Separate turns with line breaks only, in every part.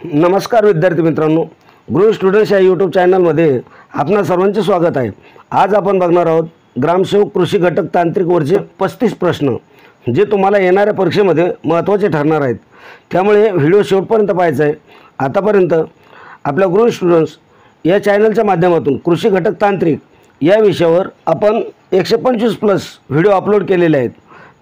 नमस्कार विद्यार्थी मित्रांनो, गृह स्टुडंट्स या यूट्यूब चॅनलमध्ये आपणा सर्वांचे स्वागत आहे। आज आपण बघणार आहोत ग्रामसेवक कृषी घटक तांत्रिक वरचे 35 प्रश्न जे तुम्हाला येणाऱ्या परीक्षेमध्ये महत्त्वाचे ठरणार आहेत। त्यामुळे व्हिडिओ शेवटपर्यंत पाहायचा आहे। आतापर्यंत आपल्या गृह स्टुडंट्स या चॅनलच्या माध्यमातून कृषी घटक तांत्रिक या विषयावर आपण 125 प्लस व्हिडिओ अपलोड केलेले आहेत।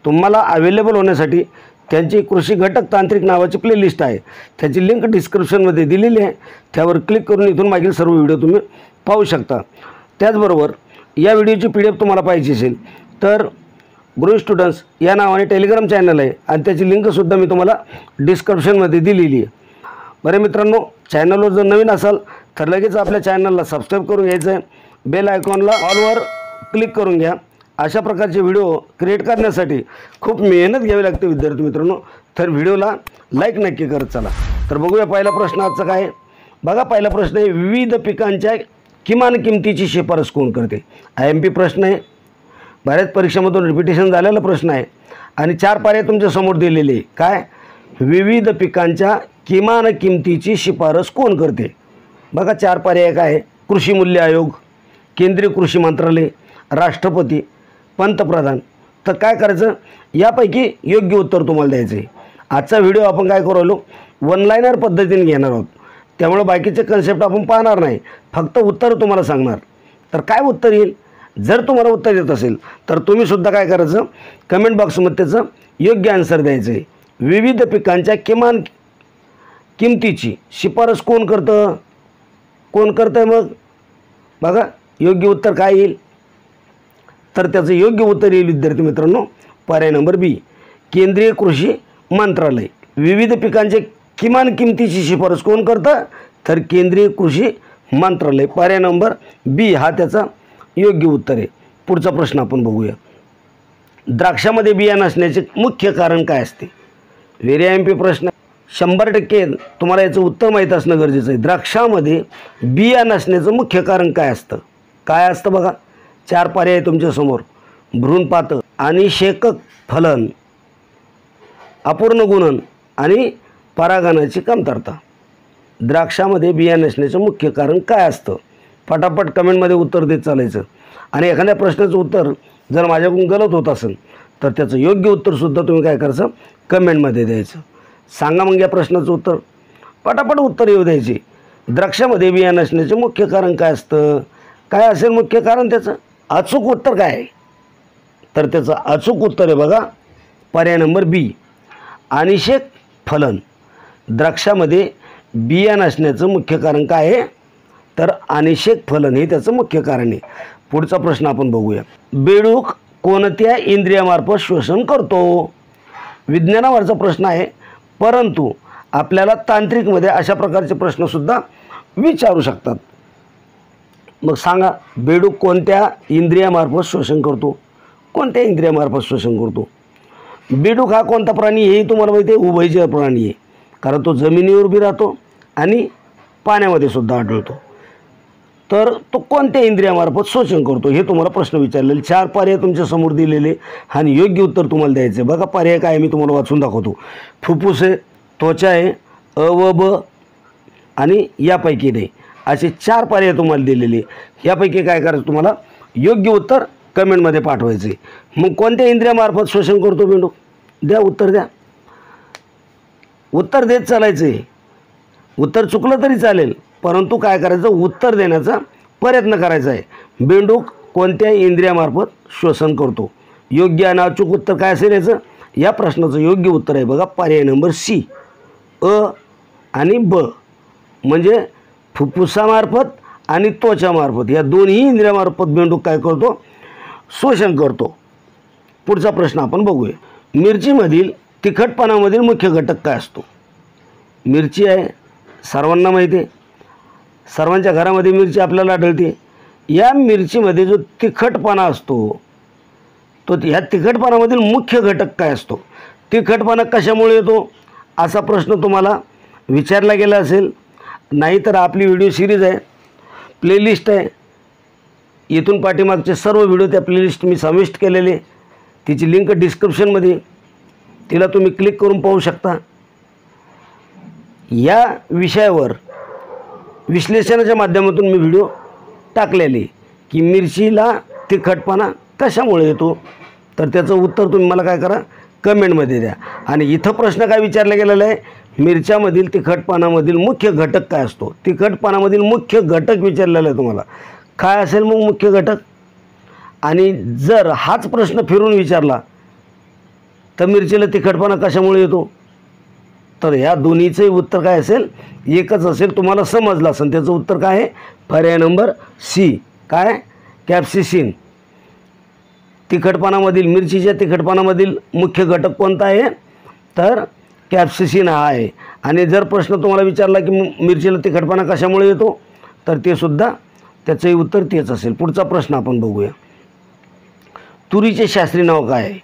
तुम्हाला अवेलेबल होण्यासाठी त्यांची कृषी घटक तांत्रिक नावाची प्लेलिस्ट आहे, त्याची लिंक डिस्क्रिप्शनमध्ये दिलेली आहे। त्यावर क्लिक करून इथून मागील सर्व व्हिडिओ तुम्ही पाहू शकता। त्याचबरोबर या व्हिडिओची PDF तुम्हाला पाहिजे असेल तर गृह स्टुडंट्स या नावाने टेलिग्राम चॅनल आहे आणि त्याची लिंकसुद्धा मी तुम्हाला डिस्क्रिप्शनमध्ये दिलेली आहे। बरे मित्रांनो, चॅनलवर जर नवीन असाल तर लगेच आपल्या चॅनलला सबस्क्राईब करून घ्यायचं आहे, बेल आयकॉनला ऑलवर क्लिक करून घ्या। अशा प्रकारचे व्हिडिओ क्रिएट करण्यासाठी खूप मेहनत घ्यावी लागते विद्यार्थी मित्रांनो, तर व्हिडिओला लाईक नक्की करत चला। तर बघूया पहिला प्रश्न आजचा काय आहे। बघा, पहिला प्रश्न आहे विविध पिकांच्या किमान किमतीची शिफारस कोण करते। IMP प्रश्न आहे, बऱ्याच परीक्षांमधून रिपिटेशन झालेला प्रश्न आहे आणि 4 पर्याय तुमच्या समोर दिलेले आहे। काय? विविध पिकांच्या किमान किमतीची शिफारस कोण करते। बघा 4 पर्याय काय आहे? कृषी मूल्य आयोग, केंद्रीय कृषी मंत्रालय, राष्ट्रपती, पंतप्रधान। तर काय करायचं, यापैकी योग्य उत्तर तुम्हाला द्यायचं आहे। आजचा व्हिडिओ आपण काय करू, वन लाइनर पद्धतीने घेणार आहोत, त्यामुळे बाकीचे कन्सेप्ट आपण पाहणार नाही, फक्त उत्तर तुम्हाला सांगणार। तर काय उत्तर येईल, जर तुम्हाला उत्तर येत असेल तर तुम्ही सुद्धा काय करायचं, कमेंट बॉक्समध्ये त्याचं योग्य आन्सर द्यायचं आहे। विविध पिकांच्या किमान किमतीची शिफारस कोण करतं, कोण करतं मग बघा योग्य उत्तर काय येईल, तर त्याचं योग्य उत्तर येईल विद्यार्थी मित्रांनो पर्याय नंबर बी, केंद्रीय कृषी मंत्रालय। विविध पिकांच्या किमान किमतीची शिफारस कोण करतं, तर केंद्रीय कृषी मंत्रालय। पर्याय नंबर बी हा त्याचा योग्य उत्तर आहे। पुढचा प्रश्न आपण बघूया, द्राक्षामध्ये बिया नसण्याचे मुख्य कारण काय असते। व्हेरी IMP प्रश्न, 100% तुम्हाला याचं उत्तर माहीत असणं गरजेचं आहे। द्राक्षामध्ये बिया नसण्याचं मुख्य कारण काय असतं, काय असतं बघा 4 पर्याय तुमच्या समोर, भ्रूणपात, अनिषेकक फलन, अपूर्ण गुणन आणि परागणाची कमतरता। द्राक्षामध्ये बिया नसण्याचं मुख्य कारण काय असतं, पटापट कमेंटमध्ये उत्तर देत चालायचं। आणि एखाद्या प्रश्नाचं उत्तर जर माझ्याकडून गलत होत असेल तर त्याचं योग्य उत्तरसुद्धा तुम्ही काय करायचं, कमेंटमध्ये द्यायचं। सांगा मग या प्रश्नाचं उत्तर, पटापट उत्तर येऊ द्यायचे। द्राक्षामध्ये बिया नसण्याचे मुख्य कारण काय असतं, काय असेल मुख्य कारण, त्याचं अचूक उत्तर काय आहे, तर त्याचं अचूक उत्तर आहे बघा पर्याय नंबर बी, अनिषेक फलन। द्राक्षामध्ये बिया नसण्याचं मुख्य कारण काय आहे, तर अनिषेक फलन हे त्याचं मुख्य कारण आहे। पुढचा प्रश्न आपण बघूया, बेडूक कोणत्या इंद्रियामार्फत श्वसन करतो। विज्ञानावरचा प्रश्न आहे, परंतु आपल्याला तांत्रिकमध्ये अशा प्रकारचे प्रश्नसुद्धा विचारू शकतात। मग सांगा, बेडूक कोणत्या इंद्रियामार्फत श्वसन करतो, कोणत्या इंद्रियामार्फत श्वसन करतो। बेडूक हा कोणता प्राणी हेही तुम्हाला माहिती आहे, उभयचर प्राणी आहे, कारण तो जमिनीवर बी राहतो आणि पाण्यामध्ये सुद्धा आढळतो। तर तो कोणत्या इंद्रियामार्फत श्वसन करतो हे तुम्हाला प्रश्न विचारलेले। 4 पर्याय तुमच्या समोर दिलेले आणि योग्य उत्तर तुम्हाला द्यायचं आहे। बघा पर्याय काय मी तुम्हाला वाचून दाखवतो, फुफ्फुस आहे, त्वचा आहे, अ व ब आणि यापैकी नाही, असे 4 पर्याय तुम्हाला दिलेले। यापैकी काय करायचं, तुम्हाला योग्य उत्तर कमेंटमध्ये पाठवायचे। मग कोणत्या इंद्रियामार्फत श्वसन करतो बेडूक, द्या उत्तर, द्या उत्तर देत चालायचं आहे। उत्तर चुकलं तरी चालेल, परंतु काय करायचं, उत्तर देण्याचा प्रयत्न करायचा आहे। बेडूक कोणत्या इंद्रियामार्फत श्वसन करतो, योग्य आणि अचूक उत्तर काय असेल याचं, या प्रश्नाचं योग्य उत्तर आहे बघा पर्याय नंबर सी, अ आणि ब, म्हणजे फुफ्फुसामार्फत आणि त्वचामार्फत या दोन्ही इंद्रियामार्फत बेडूक काय करतो, श्वसन करतो। पुढचा प्रश्न आपण बघूया, मिरचीमधील तिखटपणामधील मुख्य घटक काय असतो। मिरची आहे, सर्वांना माहिती आहे, सर्वांच्या घरामध्ये मिरची आपल्याला आढळते। या मिरचीमध्ये जो तिखटपणा असतो तो ह्या तिखटपणामधील मुख्य घटक काय असतो, तिखटपणा कशामुळे येतो असा प्रश्न तुम्हाला विचारला गेला असेल। नाहीतर आपली व्हिडिओ सिरीज आहे, प्लेलिस्ट आहे, इथून पाठीमागचे सर्व व्हिडिओ त्या प्लेलिस्ट मी समाविष्ट केलेले, तिची लिंक डिस्क्रिप्शनमध्ये, तिला तुम्ही क्लिक करून पाहू शकता। या विषयावर विश्लेषणाच्या माध्यमातून मी व्हिडिओ टाकलेले की मिरचीला तिखटपणा कशामुळे येतो, तर त्याचं उत्तर तुम्ही मला काय करा, कमेंटमध्ये द्या. आणि इथं प्रश्न काय विचारला गेलेला आहे, मिरच्यामधील तिखटपणामधील मुख्य घटक काय असतो. तिखटपणामधील मुख्य घटक विचारलेला आहे तुम्हाला. काय असेल मग मुख्य घटक. आणि जर हाच प्रश्न फिरून विचारला तर मिरचीला तिखटपणा कशामुळे येतो, तर ह्या दोन्हीचंही उत्तर काय असेल, एकच असेल. तुम्हाला समजलं असेल. त्याचं उत्तर काय आहे, पर्याय नंबर सी. काय, कॅप्सिसिन. तिखटपणामधील, मिरचीच्या तिखटपणामधील मुख्य घटक कोणता आहे, तर कॅप्सिसिन हा आहे. आणि जर प्रश्न तुम्हाला विचारला की मिरचीला तिखटपणा कशामुळे येतो, तर ते सुद्धा त्याचंही उत्तर तेच असेल. पुढचा प्रश्न आपण बघूया. तुरीचे शास्त्रीय नाव काय आहे.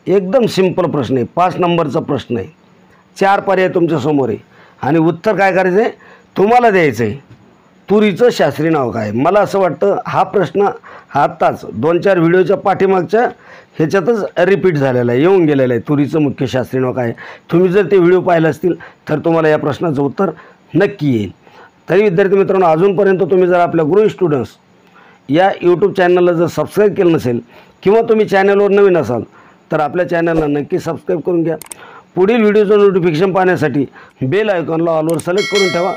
एकदम सिंपल प्रश्न आहे, 5 नंबरचा प्रश्न आहे. 4 पर्याय तुमच्यासमोर आहे आणि उत्तर काय करायचं आहे, तुम्हाला द्यायचं आहे. तुरीचं शास्त्रीय नाव काय. मला असं वाटतं हा प्रश्न आत्ताच 2-4 व्हिडिओच्या पाठीमागच्या ह्याच्यातच रिपीट झालेला आहे, येऊन गेलेला आहे. तुरीचं मुख्य शास्त्रीय नाव काय. तुम्ही जर ते व्हिडिओ पाहिले असतील तर तुम्हाला या प्रश्नाचं उत्तर नक्की येईल. तरी विद्यार्थी मित्रांनो, अजूनपर्यंत तुम्ही जर आपल्या ग्रो स्टुडंट्स या यूट्यूब चॅनलला जर सबस्क्राईब केलं नसेल किंवा तुम्ही चॅनलवर नवीन असाल तर आपल्या चॅनलला नक्की सबस्क्राईब करून घ्या. पुढील व्हिडिओचं नोटिफिकेशन पाहण्यासाठी बेल आयकॉनला ऑलवर सिलेक्ट करून ठेवा.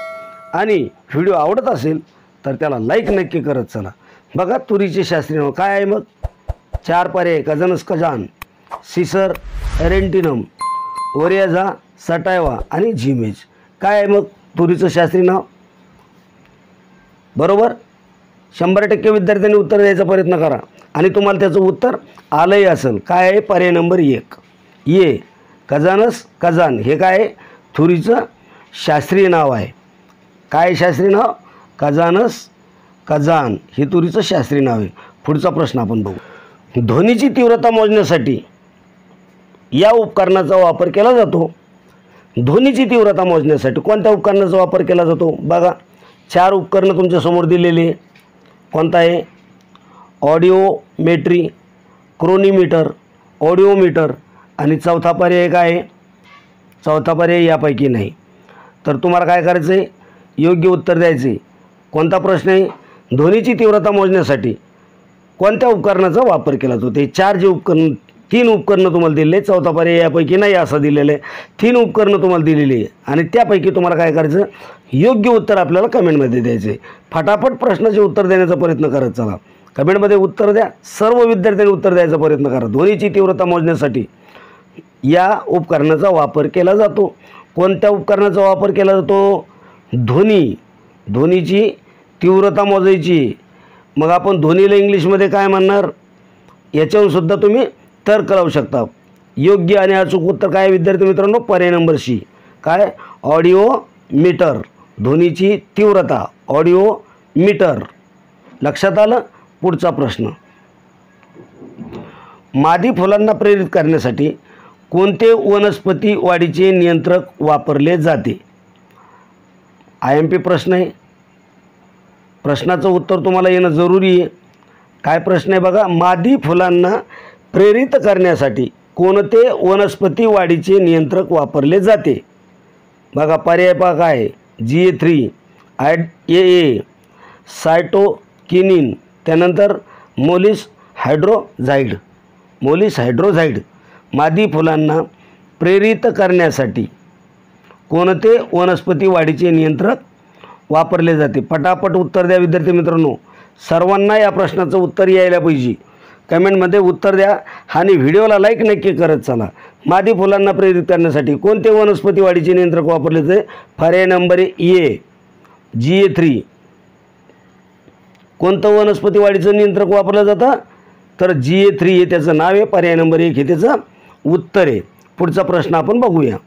आणि व्हिडिओ आवडत असेल तर त्याला लाईक नक्की करत चला. बघा तुरीचे शास्त्रीय नाव काय आहे. मग 4 पर्याय, कझनस कजान, सिसर एरेंटिनम, ओरियाझा, सटायवा आणि झिमेज. काय आहे मग तुरीचं शास्त्रीय नाव. बरोबर 100% विद्यार्थ्यांनी उत्तर द्यायचा प्रयत्न करा आणि तुम्हाला त्याचं उत्तर आलंही असेल. काय आहे, पर्याय नंबर 1 ये, कझानस कजान. हे काय आहे, तुरीचं शास्त्रीय नाव आहे. काय शास्त्रीय नाव, कझानस कजान हे तुरीचं शास्त्रीय नाव आहे. पुढचा प्रश्न आपण बघू. ध्वनीची तीव्रता मोजण्यासाठी या उपकरणाचा वापर केला जातो. ध्वनीची तीव्रता मोजण्यासाठी कोणत्या उपकरणाचा वापर केला जातो. बघा 4 उपकरणं तुमच्यासमोर दिलेली. कोणता आहे, ऑडिओमेट्री, क्रोनीमीटर, ऑडिओमीटर आणि चौथा पर्याय काय आहे, चौथा पर्याय यापैकी नाही. तर तुम्हाला काय करायचं आहे, योग्य उत्तर द्यायचे. कोणता प्रश्न आहे, ध्वनीची तीव्रता मोजण्यासाठी कोणत्या उपकरणाचा वापर केला जातो. ते 4 जे उपकरण, 3 उपकरणं तुम्हाला दिलेले, चौथा पर्याय यापैकी नाही असं दिलेलं आहे. 3 उपकरणं तुम्हाला दिलेली आहे आणि त्यापैकी तुम्हाला काय करायचं, योग्य उत्तर आपल्याला कमेंटमध्ये द्यायचे. फटाफट प्रश्नाचे उत्तर देण्याचा प्रयत्न करत चला. कमेंटमध्ये उत्तर द्या. सर्व विद्यार्थ्यांनी उत्तर द्यायचा प्रयत्न करा. ध्वनीची तीव्रता मोजण्यासाठी या उपकरणाचा वापर केला जातो. कोणत्या उपकरणाचा वापर केला जातो, ध्वनीची तीव्रता मोजायची. मग आपण ध्वनीला इंग्लिशमध्ये काय म्हणणार, याच्यावरून सुद्धा तुम्ही तर्क लावू शकता. योग्य आणि अचूक उत्तर काय विद्यार्थी मित्रांनो, पर्याय नंबर सी. काय, ऑडिओ मीटर. ध्वनीची तीव्रता, ऑडिओ मीटर. लक्षात आलं. पुढचा प्रश्न. मादी फुलांना प्रेरित करण्यासाठी कोणते वनस्पती वाढीचे नियंत्रक वापरले जाते. IMP प्रश्न आहे. प्रश्नाचं उत्तर तुम्हाला येणं जरुरी आहे. काय प्रश्न आहे बघा, मादी फुलांना प्रेरित करण्यासाठी कोणते वनस्पती वाढीचे नियंत्रक वापरले जाते. बघा पर्याय पहा काय, GA3, AA, सायटोकिनिन, त्यानंतर मोलिस हायड्रोझाईड. मादी फुलांना प्रेरित करण्यासाठी कोणते वनस्पती वाढीचे नियंत्रक वापरले जाते. पटापट उत्तर द्या विद्यार्थी मित्रांनो. सर्वांना या प्रश्नाचं उत्तर यायला पाहिजे. कमेंटमध्ये उत्तर द्या आणि व्हिडिओला लाईक नक्की करत चला. मादी फुलांना प्रेरित करण्यासाठी कोणते वनस्पती वाढीचे नियंत्रक वापरले जाते. पर्याय नंबर ए, GA3. कोणतं वनस्पती वाढीचं नियंत्रक वापरलं जातं, तर GA3 हे त्याचं नाव आहे. पर्याय नंबर 1 हे त्याचं उत्तर आहे. पुढचा प्रश्न आपण बघूया.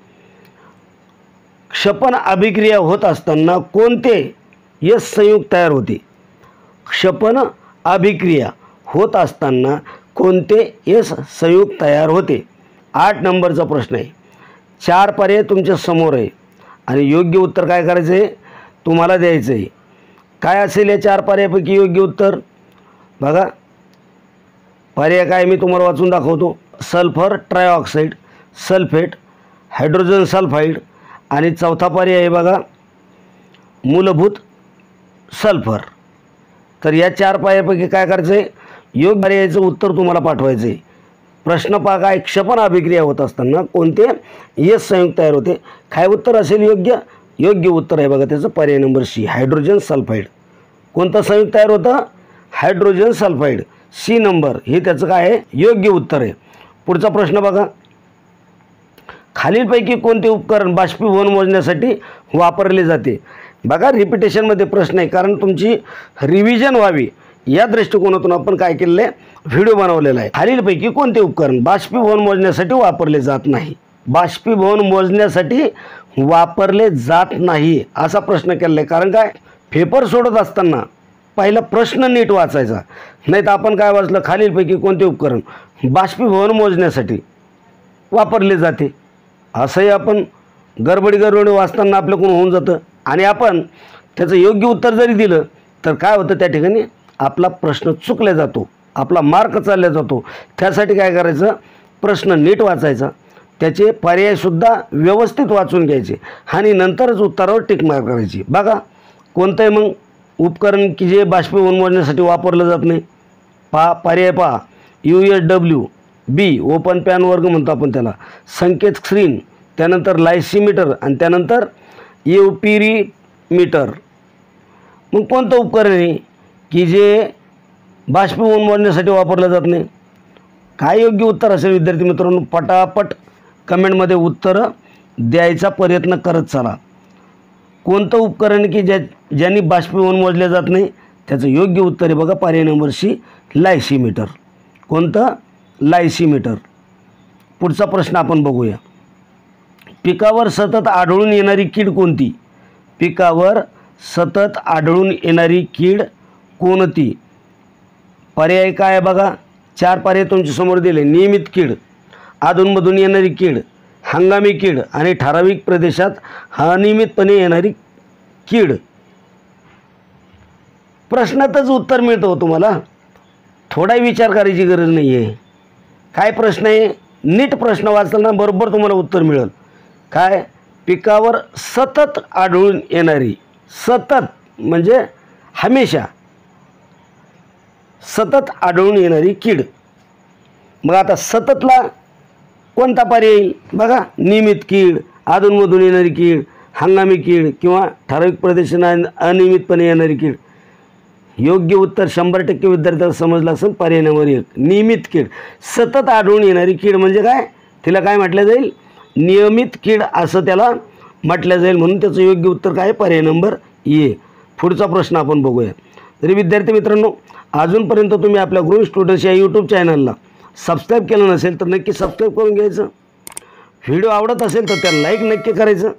क्षपन अभिक्रिया होत असताना कोणते यश संयुग तयार होते. क्षपन अभिक्रिया होत असताना कोणते यश संयुग तयार होते. 8 नंबरचा प्रश्न आहे. 4 पर्याय तुमच्या समोर आहे आणि योग्य उत्तर काय करायचं आहे, तुम्हाला द्यायचं आहे. काय असेल या 4 पर्यायापैकी योग्य उत्तर. बघा पर्याय काय मी तुम्हाला वाचून दाखवतो. Sulphur trioxide, sulphate, hydrogen sulphide आणि चौथा पर्याय आहे बघा मूलभूत सल्फर। तर या 4 पर्यायापैकी काय करायचं आहे, योग्य पर्यायाचं उत्तर तुम्हाला पाठवायचं आहे। प्रश्न पहा काय, क्षपण अभिक्रिया होत असताना कोणते एस संयुग तयार होते? काय उत्तर असेल योग्य? योग्य उत्तर आहे बघा त्याचं पर्याय नंबर सी, हायड्रोजन सल्फाइड। कोणतं संयुग तयार होतं? Hydrogen sulphide. सी नंबर हे त्याचं काय आहे? योग्य उत्तर आहे। पुढचा प्रश्न बघा, खालीलपैकी कोणते उपकरण बाष्पीभवन मोजण्यासाठी वापरले जाते? बघा रिपिटेशनमध्ये प्रश्न आहे, कारण तुमची रिव्हिजन व्हावी या दृष्टिकोनातून आपण काय केलेलं आहे, व्हिडिओ बनवलेला आहे। खालीलपैकी कोणते उपकरण बाष्पीभवन मोजण्यासाठी वापरले जात नाही? बाष्पीभवन मोजण्यासाठी वापरले जात नाही असा प्रश्न केलेला आहे। कारण काय, पेपर सोडत असताना पहिला प्रश्न नीट वाचायचा, नाही तर आपण काय वाचलं, खालीलपैकी कोणते उपकरण बाष्पीभवन मोजण्यासाठी वापरले जाते, असंही आपण गडबडी वाचताना आपल्याकडून होऊन जातं। आणि आपण त्याचं योग्य उत्तर जरी दिलं तर काय होतं, त्या ठिकाणी आपला प्रश्न चुकला जातो, आपला मार्क चालला जातो। त्यासाठी काय करायचं, प्रश्न नीट वाचायचा, त्याचे पर्यायसुद्धा व्यवस्थित वाचून घ्यायचे आणि नंतरच उत्तरावर टिक मार्क करायची। बघा कोणतं आहे मग उपकरण की जे बाष्पीभवन मोजण्यासाठी वापरलं जात नाही? पर्याय पहा, USW, बी ओपन पॅन वर्ग म्हणतो आपण त्याला, संकेत स्क्रीन, त्यानंतर लायसीमीटर आणि त्यानंतर युपिरीमीटर। मग कोणतं उपकरण आहे की जे बाष्पीभवन मोजण्यासाठी वापरलं जात नाही? काय योग्य उत्तर असेल विद्यार्थी मित्रांनो? पटापट कमेंटमध्ये उत्तरं द्यायचा प्रयत्न करत चला। कोणतं उपकरण की ज्यांनी बाष्पीभवन मोजले जात नाही? त्याचं योग्य उत्तर आहे बघा पर्याय नंबर सी, लायसीमीटर। कोणतं? लायसीमीटर। पुढचा प्रश्न आपण बघूया, पिकावर सतत आढळून येणारी कीड कोणती? पिकावर सतत आढळून येणारी कीड कोणती? पर्याय काय आहे बघा, 4 पर्याय तुमच्या समोर दिले, नियमित कीड, अधूनमधून येणारी कीड, हंगामी कीड आणि ठराविक प्रदेशात अनियमितपणे येणारी कीड। प्रश्नातच उत्तर मिळतं तुम्हाला, थोडा विचार करायची गरज नाही आहे। काय प्रश्न आहे, नीट प्रश्न वाचताना बरोबर तुम्हाला उत्तर मिळेल। काय, पिकावर सतत आढळून येणारी, सतत म्हणजे हमेशा सतत आढळून येणारी कीड। मग आता सततला कोणता पर्याय येईल बघा, नियमित कीड, अधूनमधून येणारी कीड, हंगामी कीड किंवा ठराविक प्रदेशात अनियमितपणे येणारी कीड। योग्य उत्तर 100% विद्यार्थ्याला समजलं असेल, पर्याय नंबर 1, नियमित कीड। सतत आढळून येणारी कीड म्हणजे काय, तिला काय म्हटलं जाईल? नियमित कीड असं त्याला म्हटलं जाईल, म्हणून त्याचं योग्य उत्तर काय, पर्याय नंबर ए। पुढचा प्रश्न आपण बघूया। तरी विद्यार्थी मित्रांनो, अजूनपर्यंत तुम्ही आपल्या ग्रो स्टुडंट्स या यूट्यूब चॅनलला सबस्क्राईब केलं नसेल तर नक्की सबस्क्राईब करून घ्यायचं। व्हिडिओ आवडत असेल तर त्याला लाईक नक्की करायचं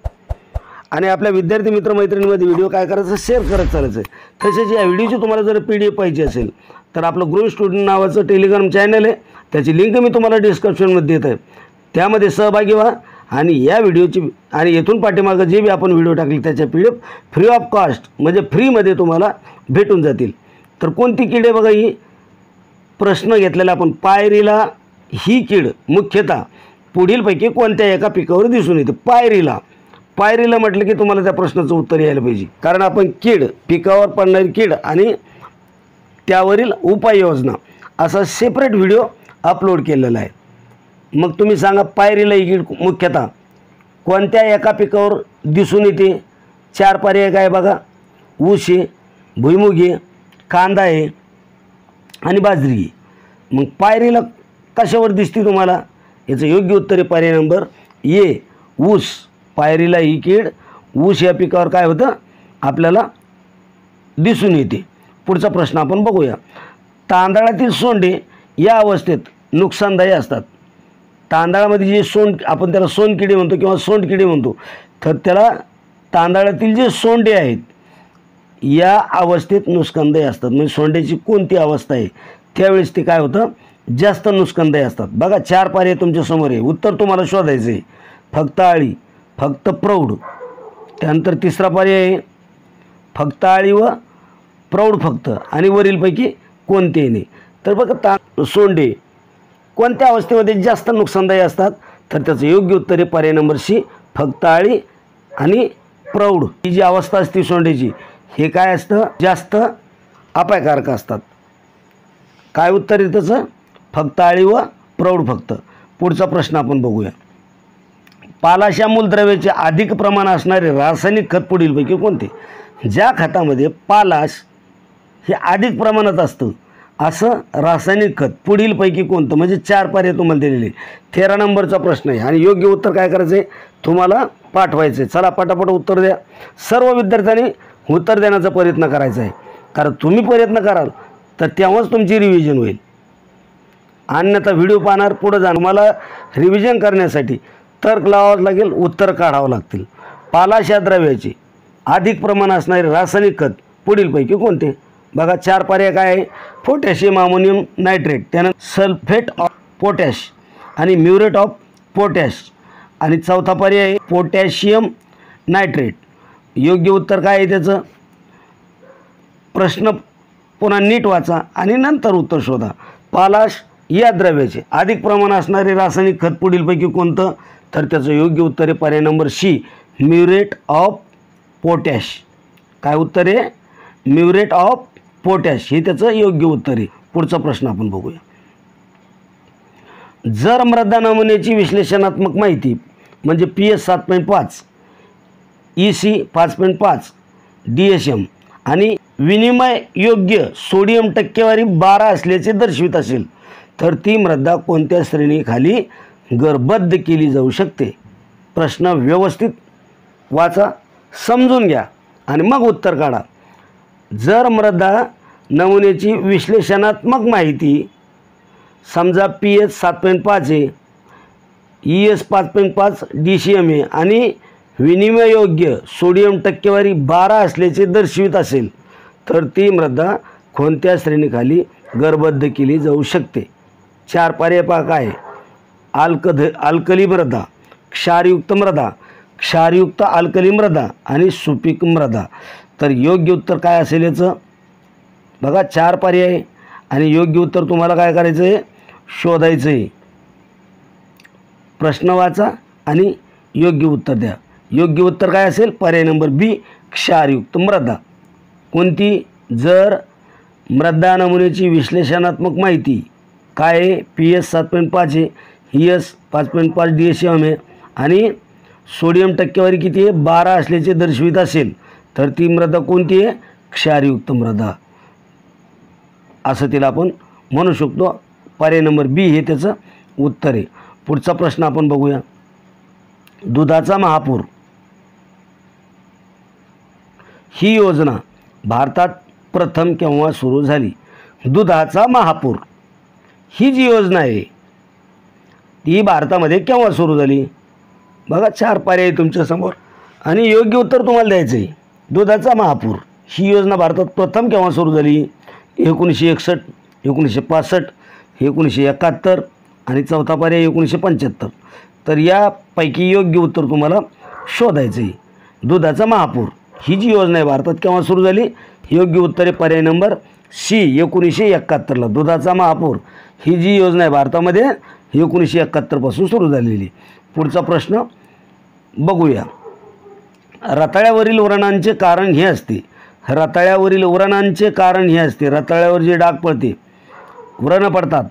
आणि आपल्या विद्यार्थी मित्रमैत्रिणींमध्ये व्हिडिओ काय करायचं, शेअर करत चालायचं। तसेच या व्हिडिओची तुम्हाला जर PDF पाहिजे असेल तर आपलं ग्रो स्टुडंट नावाचं टेलिग्राम चॅनल आहे, त्याची लिंक मी तुम्हाला डिस्क्रिप्शनमध्ये देत आहे, त्यामध्ये सहभागी व्हा आणि या व्हिडिओची आणि येथून पाठीमागं जे बी आपण व्हिडिओ टाकले त्याच्या PDF फ्री ऑफ कॉस्ट म्हणजे फ्रीमध्ये तुम्हाला भेटून जातील। तर कोणती कीड आहे बघा, ही प्रश्न घेतलेला आपण, पायरीला ही कीड मुख्यतः पुढीलपैकी कोणत्या एका पिकावर दिसून येते? पायरीला म्हटलं की तुम्हाला त्या प्रश्नाचं उत्तर यायला पाहिजे, कारण आपण कीड, पिकावर पडणारी कीड आणि त्यावरील उपाययोजना असा सेपरेट व्हिडिओ अपलोड केलेला आहे। मग तुम्ही सांगा, पायरीला ही कीड मुख्यतः कोणत्या एका पिकावर दिसून येते? 4 पर्याय काय बघा, ऊस आहे, भुईमुग आहे, कांदा आहे आणि बाजरी आहे। मग पायरीला कशावर दिसते तुम्हाला? याचं योग्य उत्तर आहे पर्याय नंबर ए, ऊस। पायरीला ही कीड ऊस या पिकावर काय होतं, आपल्याला दिसून येते। पुढचा प्रश्न आपण बघूया, तांदळातील सोंडे या अवस्थेत नुकसानदायी असतात। तांदळामध्ये जे सोंड, आपण त्याला सोनकिडी म्हणतो किंवा सोंडकिडी म्हणतो, तर त्याला तांदळातील जे सोंडे आहेत या अवस्थेत नुकसानदायी असतात। म्हणजे सोंड्याची कोणती अवस्था आहे त्यावेळेस ते काय होतं, जास्त नुकसानदायी असतात। बघा 4 पर्याय तुमच्या समोर आहे, उत्तर तुम्हाला शोधायचं आहे। फक्त आळी, फक्त प्रौढ, त्यानंतर तिसरा पर्याय आहे फक्त आळी व प्रौढ फक्त, आणि वरीलपैकी कोणतेही नाही। तर बघा सोंडे कोणत्या अवस्थेमध्ये जास्त नुकसानदायी असतात? तर त्याचं योग्य उत्तर आहे पर्याय नंबर सी, फक्त आळी आणि प्रौढ ही जी अवस्था असते सोंडेची हे काय असतं, जास्त अपायकारक असतात. काय उत्तर आहे त्याचं? फक्त आळी व प्रौढ फक्त. पुढचा प्रश्न आपण बघूया. पालाश या मूलद्रव्याचे अधिक प्रमाण असणारे रासायनिक खत पुढीलपैकी कोणते? ज्या खतामध्ये पालाश हे अधिक प्रमाणात असतं असं रासायनिक खत पुढीलपैकी कोणतं? म्हणजे 4 पर्याय तुम्हाला दिलेले. 13 नंबरचा प्रश्न आहे आणि योग्य उत्तर काय करायचं आहे तुम्हाला पाठवायचं आहे. चला पटापट उत्तर द्या. सर्व विद्यार्थ्यांनी उत्तर देण्याचा प्रयत्न करायचा आहे, कारण तुम्ही प्रयत्न कराल तर तेव्हाच तुमची रिव्हिजन होईल. अन्यथा व्हिडिओ पाहणार पुढं जाणार, मला रिव्हिजन करण्यासाठी तर्क लावावं लागेल, उत्तर काढावं लागतील. पालाश या द्रव्याचे अधिक प्रमाण असणारे रासायनिक खत पुढीलपैकी कोणते? बघा 4 पर्याय काय आहे? पोटॅशियम अमोनियम नायट्रेट, त्यानंतर सल्फेट ऑफ पोटॅश आणि म्युरेट ऑफ पोटॅश, आणि चौथा पर्याय आहे पोटॅशियम नायट्रेट. योग्य उत्तर काय आहे त्याचं? प्रश्न पुन्हा नीट वाचा आणि नंतर उत्तर शोधा. पालाश या द्रव्याचे अधिक प्रमाण असणारे रासायनिक खत पुढीलपैकी कोणतं? तर त्याचं योग्य उत्तर आहे पर्याय number C, muriate of potash. काय उत्तर आहे? म्युरेट ऑफ पोटॅश हे त्याचं योग्य उत्तर आहे. पुढचा प्रश्न आपण बघूया. जर मृदा नमुन्याची विश्लेषणात्मक माहिती म्हणजे PS 7.5, EC 5.5, DSM आणि विनिमय योग्य सोडियम टक्केवारी 12 असल्याचे दर्शवित असेल तर ती मृदा कोणत्या श्रेणीखाली गरबद्ध केली जाऊ शकते? प्रश्न व्यवस्थित वाचा, समजून घ्या आणि मग उत्तर काढा. जर मृदा नमुन्याची विश्लेषणात्मक माहिती समजा PS 7.5 आहे, ES 5.5, DCM आहे आणि विनिमययोग्य सोडियम टक्केवारी 12 असल्याचे दर्शवित असेल तर ती मृदा कोणत्या श्रेणीखाली गरबद्ध केली जाऊ शकते? 4 पर्याय पहा काय? अल्कली मृदा, क्षारयुक्त मृदा, क्षारयुक्त अल्कली मृदा आणि सुपीक मृदा. तर योग्य उत्तर काय असेल याचं? बघा 4 पर्याय आणि योग्य उत्तर तुम्हाला काय करायचं आहे? शोधायचं आहे. प्रश्न वाचा आणि योग्य उत्तर द्या. योग्य उत्तर काय असेल? पर्याय नंबर बी, क्षारयुक्त मृदा. कोणती? जर मृदा नमुन्याची विश्लेषणात्मक माहिती काय आहे? PS 7.5 आहे, ES 5.5, DSM आहे आणि सोडियम टक्केवारी किती आहे? 12 असल्याचे दर्शवित असेल तर ती मृदा कोणती आहे? क्षारयुक्त मृदा असं तिला आपण म्हणू शकतो. पर्याय नंबर बी हे त्याचं उत्तर आहे. पुढचा प्रश्न आपण बघूया. दुधाचा महापूर ही योजना भारतात प्रथम केव्हा सुरू झाली? दुधाचा महापूर ही जी योजना आहे ती भारतामध्ये केव्हा सुरू झाली? बघा 4 पर्याय तुमच्यासमोर आणि योग्य उत्तर तुम्हाला द्यायचं आहे. दुधाचा महापूर ही योजना भारतात प्रथम केव्हा सुरू झाली? 1961, 1965, 1971 आणि चौथा पर्याय 1975. तर यापैकी योग्य उत्तर तुम्हाला शोधायचं आहे. दुधाचा महापूर ही जी योजना आहे भारतात केव्हा सुरू झाली? योग्य उत्तर आहे पर्याय नंबर सी, 1971ला. दुधाचा महापूर ही जी योजना आहे भारतामध्ये 1971 पासून सुरू झालेली. पुढचा प्रश्न बघूया. रताळ्यावरील व्रणांचे कारण हे असते. रताळ्यावरील व्रणांचे कारण हे असते. रताळ्यावर जे डाग पडते, व्रण पडतात,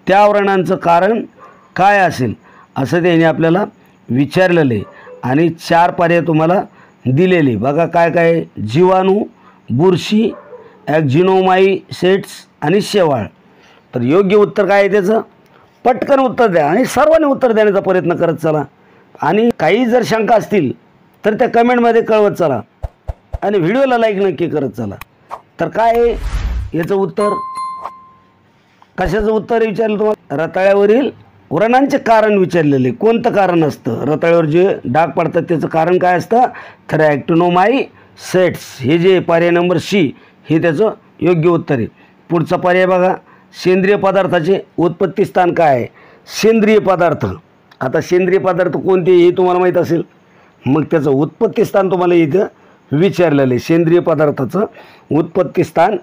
त्या व्रणांचं कारण काय असेल असं त्याने आपल्याला विचारलेलं आहे आणि 4 पर्याय तुम्हाला दिलेले. बघा काय काय? जीवाणू, बुरशी, ॲक्झिनोमायसेट्स आणि शेवाळ. तर योग्य उत्तर काय आहे त्याचं? पटकन उत्तर द्या आणि सर्वांनी उत्तर देण्याचा प्रयत्न करत चला. आणि काही जर शंका असतील तर त्या कमेंटमध्ये कळवत चला आणि व्हिडिओला लाईक नक्की करत चला. तर काय आहे याचं उत्तर? कशाचं उत्तर विचारलं तुम्हाला? रताळ्यावरील व्रणांचे कारण विचारलेले. कोणतं कारण असतं? रताळ्यावर जे डाग पडतात त्याचं कारण काय असतं? तर ॲक्टिनोमायसेट्स हे जे पर्याय नंबर सी हे त्याचं योग्य उत्तर आहे. पुढचा पर्याय बघा. सेंद्रिय पदार्थाचे उत्पत्ती स्थान काय आहे? सेंद्रिय पदार्थ. आता सेंद्रिय पदार्थ कोणते हे तुम्हाला माहीत असेल, मग त्याचं उत्पत्ती स्थान तुम्हाला इथं विचारलेलं आहे. सेंद्रिय पदार्थाचं उत्पत्ती स्थान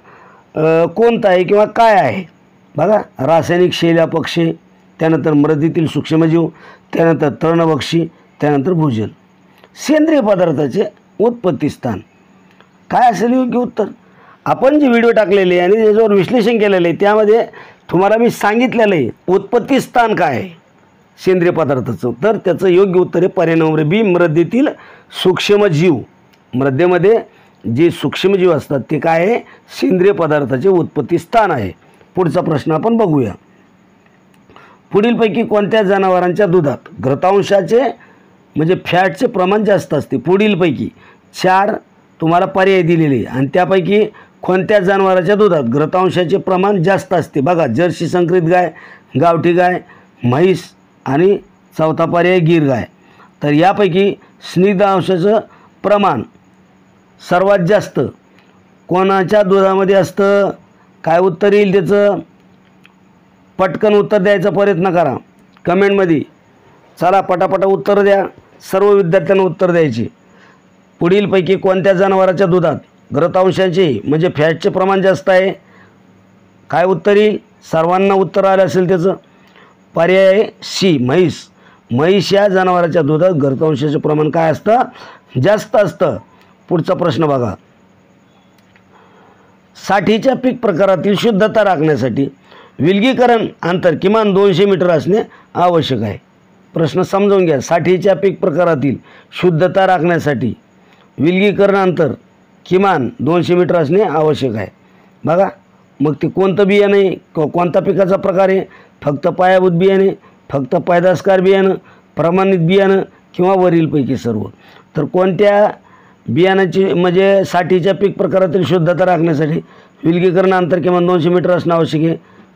कोणतं आहे किंवा काय आहे? बघा, रासायनिक शैलापक्षे, त्यानंतर मृदेतील सूक्ष्मजीव, त्यानंतर तृणभक्षी, त्यानंतर भूजल. सेंद्रिय पदार्थाचे उत्पत्ती स्थान. काय असेल योग्य उत्तर? आपण जे व्हिडिओ टाकलेले आणि त्याच्यावर विश्लेषण केलेलं आहे त्यामध्ये तुम्हाला मी सांगितलेलं आहे उत्पत्ती स्थान काय आहे सेंद्रिय पदार्थाचं. तर त्याचं योग्य उत्तर आहे पर्याय नंबर बी, मृदेतील सूक्ष्मजीव. मृदेमध्ये जे सूक्ष्मजीव असतात ते काय आहे? सेंद्रिय पदार्थाचे उत्पत्ती स्थान आहे. पुढचा प्रश्न आपण बघूया. पुढीलपैकी कोणत्या जनावरांच्या दुधात घृतांशाचे म्हणजे फॅटचे प्रमाण जास्त असते? पुढीलपैकी 4 तुम्हाला पर्याय दिलेले आणि त्यापैकी कोणत्या जनावराच्या दुधात घृतांशाचे प्रमाण जास्त असते? बघा, जर्सी संकरित गाय, गावठी गाय, म्हैस आणि चौथा पर्याय गीर गाय. तर यापैकी स्निग्धांशाचं प्रमाण सर्वात जास्त कोणाच्या दुधामध्ये असतं? काय उत्तर येईल त्याचं? पटकन उत्तर द्यायचा प्रयत्न करा कमेंटमध्ये. चला पटापटा उत्तर द्या. सर्व विद्यार्थ्यांना उत्तर द्यायचे. पुढीलपैकी कोणत्या जनावराच्या दुधात घृतांशाचे म्हणजे फॅटचे प्रमाण जास्त आहे? काय उत्तर येईल? सर्वांना उत्तर आलं असेल त्याचं. पर्याय सी, म्हैस. म्हैस या जनावराच्या दुधात घृतांशाचे प्रमाण काय असतं? जास्त असतं. पुढचा प्रश्न बघा. साठीच्या पीक प्रकारातील शुद्धता राखण्यासाठी विलगीकरण अंतर किमान 200 मीटर असणे आवश्यक आहे. प्रश्न समजून घ्या. साठीच्या पीक प्रकारातील शुद्धता राखण्यासाठी विलगीकरण अंतर किमान 200 मीटर असणे आवश्यक आहे. बघा, मग ते कोणतं बियाणं आहे? कोणता पिकाचा प्रकार आहे? फक्त पायाभूत बियाणे, फक्त पैदासकार बियाणं, प्रमाणित बियाणं किंवा वरीलपैकी सर्व. तर कोणत्या बियाणाची म्हणजे साठीच्या पीक प्रकारातील शुद्धता राखण्यासाठी विलगीकरण अंतर किमान 200 मीटर असणं आवश्यक आहे?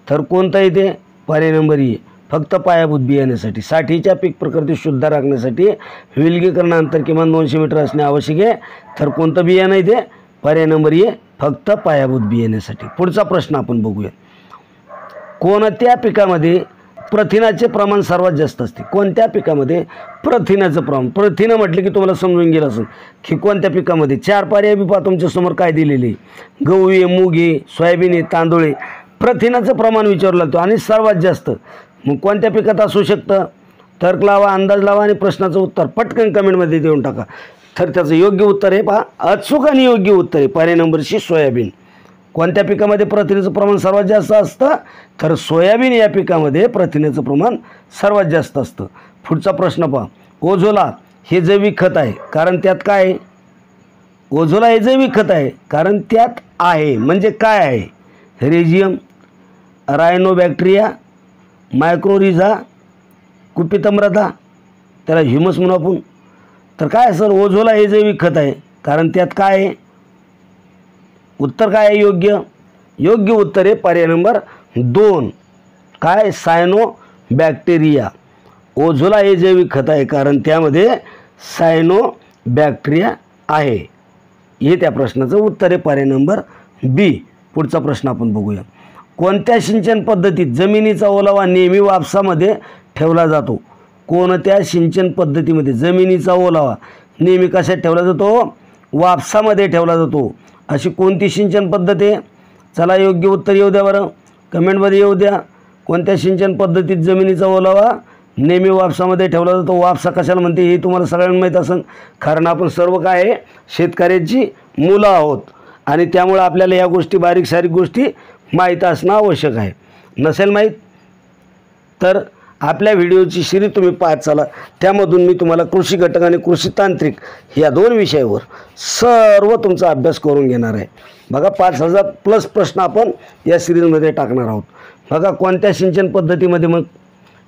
तर कोणतं येते? पर्याय नंबर ए, फक्त पायाभूत बियाण्यासाठी. साठीच्या पीक प्रकारातील शुद्धता राखण्यासाठी विलगीकरण अंतर किमान 200 मीटर असणे आवश्यक आहे. तर कोणतं बियाणं येते? पर्याय नंबर ए, फक्त पायाभूत बियाण्यासाठी. पुढचा प्रश्न आपण बघूया. कोणत्या पिकामध्ये प्रथिनाचे प्रमाण सर्वात जास्त असते? कोणत्या पिकामध्ये प्रथिनाचं प्रमाण? प्रथिनं म्हटलं की तुम्हाला समजून गेलं असेल की कोणत्या पिकामध्ये. 4 पर्याय बी पहा तुमच्यासमोर काय दिलेले. गहू आहे, मूग आहे, सोयाबीन आहे, तांदूळ आहे. प्रथिनाचं प्रमाण विचारलं जातं आणि सर्वात जास्त मग कोणत्या पिकात असू शकतं? तर्क लावा, अंदाज लावा आणि प्रश्नाचं उत्तर पटकन कमेंटमध्ये देऊन टाका. तर त्याचं योग्य उत्तर आहे पहा, अचूक आणि योग्य उत्तर आहे पर्याय नंबर सी, सोयाबीन. कोणत्या पिकामध्ये प्रथिनेचं प्रमाण सर्वात जास्त असतं? तर सोयाबीन या पिकामध्ये प्रथिनेचं प्रमाण सर्वात जास्त असतं. पुढचा प्रश्न पहा. ओझोला हे जैविक खत आहे कारण त्यात काय आहे? ओझोला हे जैविक खत आहे कारण त्यात आहे म्हणजे काय आहे? रेझियम, रायनोबॅक्टेरिया, मायक्रोरिझा, कुपितम्रता, त्याला ह्युमस म्हणू आपण. तर काय सर, ओझोला हे जैविक खत आहे कारण त्यात काय आहे? उत्तर काय आहे योग्य? योग्य उत्तर आहे पर्याय नंबर 2, काय? सायनोबॅक्टेरिया. ओझोला हे जैविक खत आहे कारण त्यामध्ये सायनोबॅक्टेरिया आहे. हे त्या प्रश्नाचं उत्तर आहे पर्याय नंबर बी. पुढचा प्रश्न आपण बघूया. कोणत्या सिंचन पद्धतीत जमिनीचा ओलावा नेहमी वापसामध्ये ठेवला जातो? कोणत्या सिंचन पद्धतीमध्ये जमिनीचा ओलावा नेहमी कशात ठेवला जातो? वापसामध्ये ठेवला जातो. अशी कोणती सिंचन पद्धत आहे? चला योग्य उत्तर येऊ द्या बरं, कमेंटमध्ये येऊ द्या. कोणत्या सिंचन पद्धतीत जमिनीचा ओलावा नेहमी वापसामध्ये ठेवला जातो? वापसा कशाला म्हणते हे तुम्हाला सगळ्यांना माहीत असेल कारण आपण सर्व काय आहे शेतकऱ्याची मुलं आहोत आणि त्यामुळे आपल्याला या गोष्टी बारीक सारीक गोष्टी माहीत असणं आवश्यक आहे. नसेल माहीत तर आपल्या व्हिडिओची सिरीज तुम्ही पाहत चला. त्यामधून मी तुम्हाला कृषी घटक आणि कृषी तांत्रिक या 2 विषयावर सर्व तुमचा अभ्यास करून घेणार आहे. बघा 5000+ प्रश्न आपण या सिरीजमध्ये टाकणार आहोत. बघा कोणत्या सिंचन पद्धतीमध्ये मग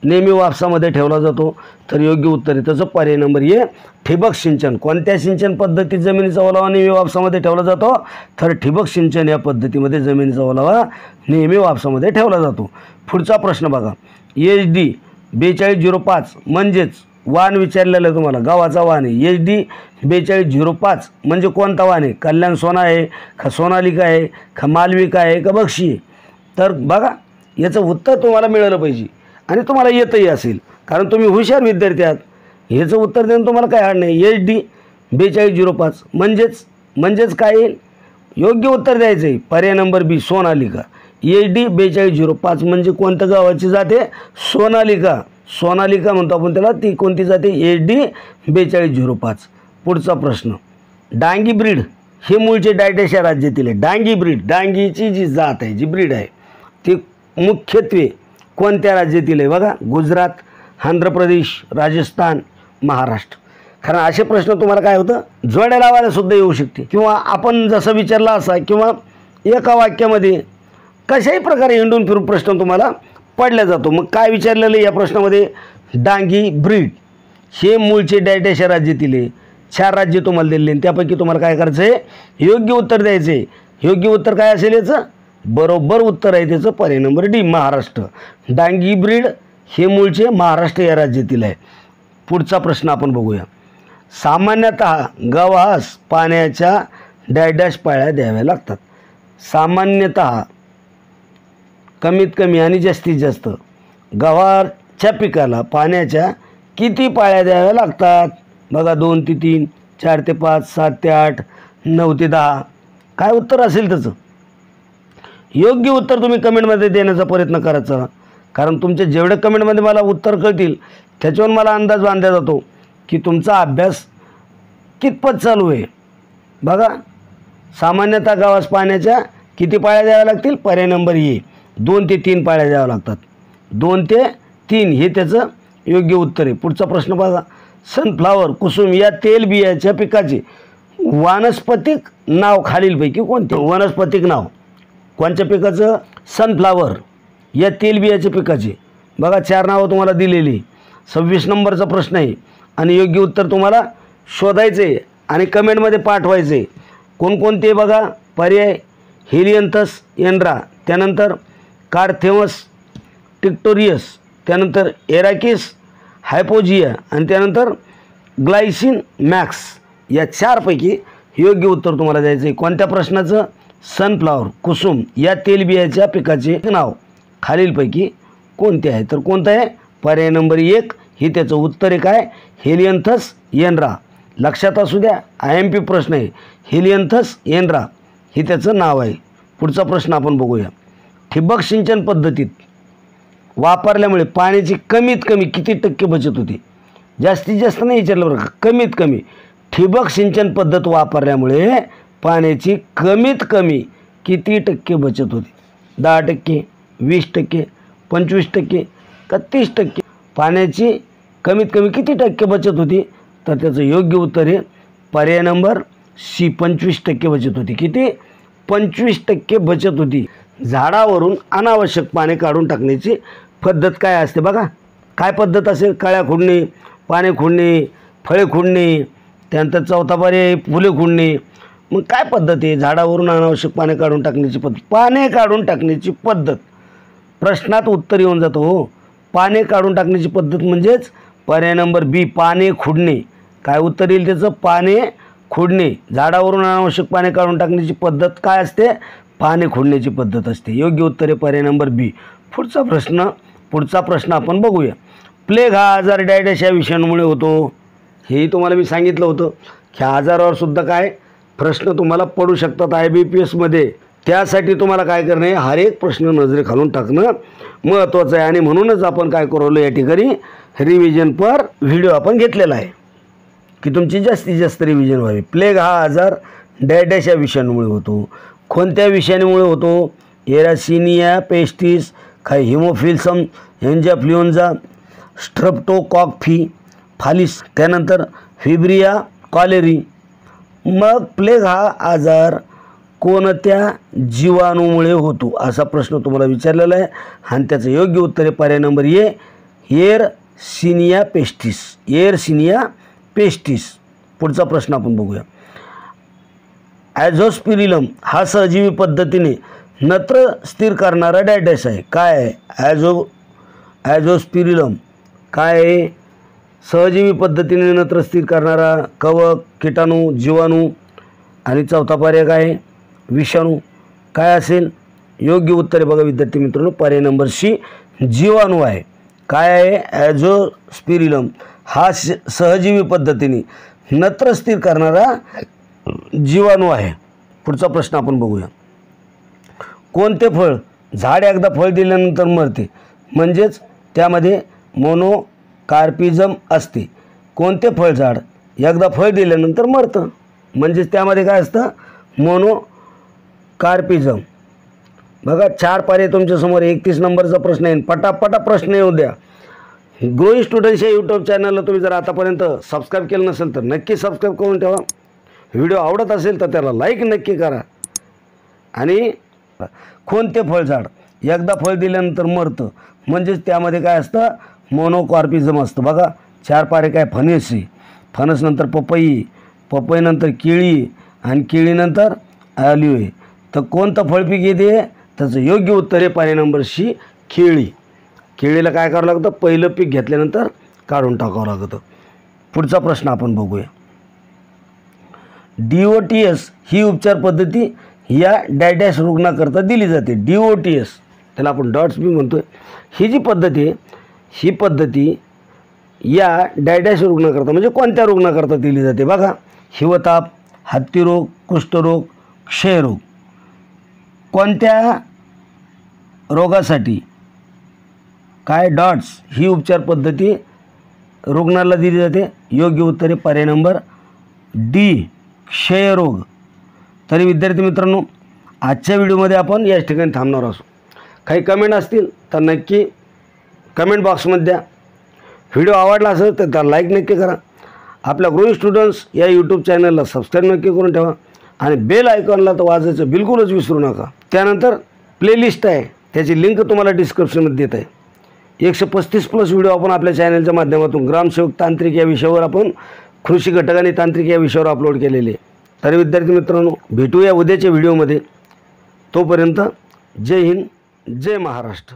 नेहमी वापसामध्ये ठेवला जातो? तर योग्य उत्तर आहे त्याचं पर्याय नंबर ए, ठिबक सिंचन. कोणत्या सिंचन पद्धतीत जमिनीचा ओलावा नेहमी वापसामध्ये ठेवला जातो? तर ठिबक सिंचन या पद्धतीमध्ये जमिनीचा ओलावा नेहमी वापसामध्ये ठेवला जातो. पुढचा प्रश्न बघा. HD 4205 म्हणजेच वाण विचारलेलं आहे तुम्हाला, गव्हाचा वाण आहे. HD 4205 म्हणजे कोणता वाण आहे? कल्याण सोना आहे का सोनालिका आहे का मालविका आहे का बक्षी आहे? तर बघा याचं उत्तर तुम्हाला मिळालं पाहिजे आणि तुम्हाला येतही असेल कारण तुम्ही हुशार विद्यार्थी आहात. ह्याचं उत्तर देणं तुम्हाला काय अड नाही. HD 4205 म्हणजेच काय येईल? योग्य उत्तर द्यायचं आहे पर्याय नंबर बी, सोनालिका. HD 4205 म्हणजे कोणत्या गावाची जाते? सोनालिका. सोनालिका म्हणतो आपण त्याला. ती कोणती जाते? HD 4205. पुढचा प्रश्न, डांगी ब्रीड हे मूळचे डायटॅश या राज्यातील आहे. डांगी ब्रीड, डांगीची जी जात आहे, जी ब्रीड आहे ती मुख्यत्वे कोणत्या राज्यातील आहे? बघा, गुजरात, आंध्र प्रदेश, राजस्थान, महाराष्ट्र. कारण असे प्रश्न तुम्हाला काय होतं, जोड्या लावायला सुद्धा येऊ शकते, किंवा आपण जसं विचारला असा, किंवा एका वाक्यामध्ये कशाही प्रकारे हिंडून फिरून प्रश्न तुम्हाला पडला जातो. मग काय विचारलेलं या प्रश्नामध्ये? डांगी ब्रीड हे मूळचे डायटॅश या राज्यातील आहे. 4 राज्य तुम्हाला दिलेले, त्यापैकी तुम्हाला काय करायचं आहे? योग्य उत्तर द्यायचं आहे. योग्य उत्तर काय असेल याचं? बरोबर उत्तर आहे त्याचं पर्याय number D, Maharashtra. Dangi breed हे मूळचे महाराष्ट्र या राज्यातील आहे. पुढचा प्रश्न आपण बघूया. सामान्यतः गव्हास पाण्याच्या डॅश पाळ्या द्याव्या लागतात. सामान्यतः कमीत कमी आणि जास्तीत जास्त गव्हाच्या पिकाला पाण्याच्या किती पाळ्या द्याव्या लागतात? बघा, 2 ते 3, 4 ते 5, 7 ते 8, 9 ते 10. काय उत्तर असेल त्याचं? योग्य उत्तर तुम्ही कमेंटमध्ये देण्याचा प्रयत्न करायचा, कारण तुमच्या जेवढ्या कमेंटमध्ये मला उत्तर कळतील त्याच्यावर मला अंदाज बांधला जातो की तुमचा अभ्यास कितपत चालू आहे. बघा, सामान्यतः गव्हास पाण्याच्या किती पाळ्या द्याव्या लागतील? पर्याय नंबर ए, 2 ते 3 पाळ्या द्याव्या लागतात. 2 ते 3 हे त्याचं योग्य उत्तर आहे. पुढचा प्रश्न बघा. सनफ्लावर, कुसुम या तेलबियाच्या पिकाचे वानस्पतिक नाव खालीलपैकी कोणते? वनस्पतिक नाव कोणत्या पिकाचं? सनफ्लावर या तेलबियाच्या पिकाचे. बघा, 4 नावं तुम्हाला दिलेली. 26 नंबरचा प्रश्न आहे आणि योग्य उत्तर तुम्हाला शोधायचं आहे आणि कमेंटमध्ये पाठवायचं आहे. कोणकोणते बघा पर्याय? हेलियंथस एनरा, त्यानंतर कार्थेमस टिक्टोरियस, त्यानंतर एराकिस हायपोजिया आणि त्यानंतर ग्लायसिन मॅक्स. या 4 पैकी योग्य उत्तर तुम्हाला द्यायचं आहे. कोणत्या प्रश्नाचं? सनफ्लावर, कुसुम या तेलबियाच्या पिकाचे नाव खालीलपैकी कोणते आहे? तर कोणतं आहे? पर्याय नंबर 1 ही त्याचं उत्तर आहे. काय? हेलियंथस एनरा. लक्षात असू द्या, IMP प्रश्न आहे. हेलियंथस एनरा हे त्याचं नाव आहे. पुढचा प्रश्न आपण बघूया. ठिबक सिंचन पद्धतीत वापरल्यामुळे पाण्याची कमीत कमी किती टक्के बचत होते? जास्तीत जास्त नाही विचारलं बरं का, कमीत कमी. ठिबक सिंचन पद्धत वापरल्यामुळे पाण्याची कमीत कमी किती टक्के बचत होते? 10%, 20%, 25% का 30%? पाण्याची कमीत कमी किती टक्के बचत होती? तर त्याचं योग्य उत्तर आहे पर्याय नंबर सी, 25% बचत होती. किती? 25% बचत होती. झाडावरून अनावश्यक पाणी काढून टाकण्याची पद्धत काय असते? बघा, काय पद्धत असेल? कळ्या खुडणे, पाने खुडणे, फळे खुडणे, त्यानंतर चौथा पर्याय फुले खुडणे. मग काय पद्धत आहे? झाडावरून अनावश्यक पाणी काढून टाकण्याची पद्धत. पाने काढून टाकण्याची पद्धत प्रश्नात उत्तर येऊन जातो. हो, पाने काढून टाकण्याची पद्धत म्हणजेच पर्याय नंबर बी, पाने खुडणे. काय उत्तर येईल त्याचं? पाने खुडणे. झाडावरून अनावश्यक पाने काढून टाकण्याची पद्धत काय असते? पाने खुडण्याची पद्धत असते. योग्य उत्तर आहे पर्याय नंबर बी. पुढचा प्रश्न आपण बघूया. प्लेग हा आजार डॅश या विषाणूमुळे होतो. हेही तुम्हाला मी सांगितलं होतं. ह्या आजारावर सुद्धा काय प्रश्न तुम्हाला पडू शकतात IBPSमध्ये. त्यासाठी तुम्हाला काय करणं आहे? हर एक प्रश्न नजरेखालून टाकणं महत्त्वाचं आहे. आणि म्हणूनच आपण काय करवलं या ठिकाणी रिव्हिजन पर व्हिडिओ आपण घेतलेला आहे की तुमची जास्तीत जास्त रिव्हिजन व्हावी. प्लेग हा आजार डॅश या विषाणूमुळे होतो. कोणत्या विषाणूमुळे होतो? एरासिनिया पेस्टिस, काय हिमोफिल्सम एन्जाफ्लुएंजा, स्ट्रेप्टोकॉकफी फालिस, त्यानंतर फिब्रिया कॉलेरी. मग प्लेग हा आजार कोणत्या जीवाणूमुळे होतो असा प्रश्न तुम्हाला विचारलेला आहे आणि त्याचं योग्य उत्तर आहे पर्याय नंबर ए, एरसिनिया पेस्टिस. एरसिनिया पेस्टिस. पुढचा प्रश्न आपण बघूया. ॲझोस्पिरिलम हा सहजीवी पद्धतीने नत्र स्थिर करणारा डॅश आहे. काय आहे? ॲझोस्पिरिलम काय आहे? सहजीवी पद्धतीने नत्र स्थिर करणारा कवक, कीटाणू, जीवाणू आणि चौथा पर्याय काय आहे? विषाणू. काय असेल? योग्य उत्तर आहे बघा विद्यार्थी मित्रांनो, पर्याय नंबर सी, जीवाणू आहे. काय आहे? ॲझोस्पिरिलम हा सहजीवी पद्धतीने नत्र स्थिर करणारा जीवाणू आहे. पुढचा प्रश्न आपण बघूया. कोणते फळ झाड एकदा फळ दिल्यानंतर मरते म्हणजेच त्यामध्ये मोनोकार्पिझम असते? कोणते फळझाड एकदा फळ दिल्यानंतर मरतं, म्हणजेच त्यामध्ये काय असतं, मोनोकार्पिझम. बघा 4 पर्याय तुमच्यासमोर. 31 नंबरचा प्रश्न येईल, पटापटा प्रश्न येऊ द्या. ग्रोइंग स्टुडंट्स या यूट्यूब चॅनलला तुम्ही जर आतापर्यंत सबस्क्राईब केलं नसेल तर नक्की सबस्क्राईब करून ठेवा. व्हिडिओ आवडत असेल तर त्याला लाईक नक्की करा. आणि कोणते फळझाड एकदा फळ दिल्यानंतर मरतं, म्हणजेच त्यामध्ये काय असतं, मोनोकार्पिझम असतं. बघा 4 पर्याय काय, फणस आहे, फणसनंतर पपई, पपईनंतर केळी आणि केळीनंतर ऑलिव्ह आहे. तर कोणतं फळपीक येते, त्याचं योग्य उत्तर आहे पर्याय नंबर सी, केळी. केळीला काय करावं लागतं, पहिलं पीक घेतल्यानंतर काढून टाकावं लागतं. पुढचा प्रश्न आपण बघूया. DOTS ही उपचार पद्धती या डॅडॅश रुग्णाकरता दिली जाते. DOTS त्याला आपण डॉट्स बी म्हणतोय. ही जी पद्धती आहे, ही पद्धती या डॅडॅश रुग्णाकरता म्हणजे कोणत्या रुग्णाकरता दिली जाते. बघा हिवताप, हत्तीरोग, कुष्ठरोग, क्षयरोग. कोणत्या रोगासाठी काय डॉट्स ही उपचार पद्धती रुग्णाला दिली जाते. योग्य उत्तर आहे पर्याय नंबर डी, क्षयरोग. तरी विद्यार्थी मित्रांनो, आजच्या व्हिडिओमध्ये आपण याच ठिकाणी थांबणार असू. काही कमेंट असतील तर नक्की कमेंट बॉक्समध्ये द्या. व्हिडिओ आवडला असेल तर त्याला लाईक नक्की करा. आपल्या ग्रोइंग स्टुडंट्स या यूट्यूब चॅनलला सबस्क्राईब नक्की करून ठेवा आणि बेल आयकॉनला तर वाजायचं बिलकुलच विसरू नका. त्यानंतर प्लेलिस्ट आहे, त्याची लिंक तुम्हाला डिस्क्रिप्शनमध्ये देत आहे. 135+ व्हिडिओ आपण आपल्या चॅनलच्या माध्यमातून ग्रामसेवक तांत्रिक या विषयावर, आपण कृषी घटक आणि तांत्रिक या विषयावर अपलोड केलेले. तर विद्यार्थी मित्रांनो, भेटूया उद्याच्या व्हिडिओमध्ये. तोपर्यंत जय हिंद, जय महाराष्ट्र.